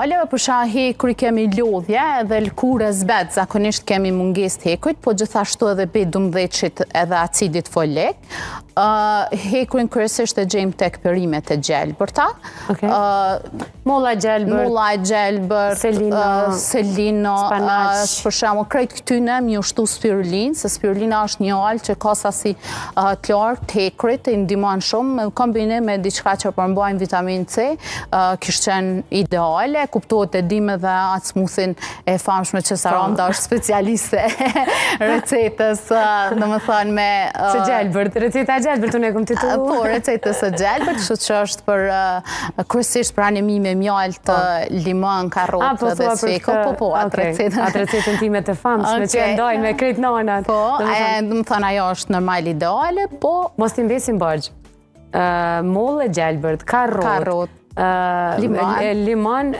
ideale, përsa hekur kemi lodhje edhe lëkurë zbet, zakonisht kemi mungesë të hekurit, po gjithashtu edhe B12 edhe acidit folik. Hekurin kryesisht e gjejmë tek perimet e gjelbërta. Molla e gjelbërt, selino, për shembull krejt këtyne mi ushtu spirulinë, se spirulina është një alë që ka sasi të lartë të hekurit, i ndihmon shumë, kombinim me diçka që përmbajnë vitamin C, kishtë qenë ideale, kuptohet e dim edhe atë smoothin e famshme që Saranda është specialiste recetës, në më thënë me... Së gjelbërt, receta gjelbërt, unë e kom titullu. Po, recetës së gjelbërt, që është për kryesisht për anemi me mjaltë, limon, karrotë dhe seko. Po, atë recetën. Atë recetën time të famshme që e ndojnë me krejt nanat. Po, dhe më thënë ajo është normal ideale, po... Mos t'i mbesim bërgjë. Mollë e gjelbërt, karrotë, limon,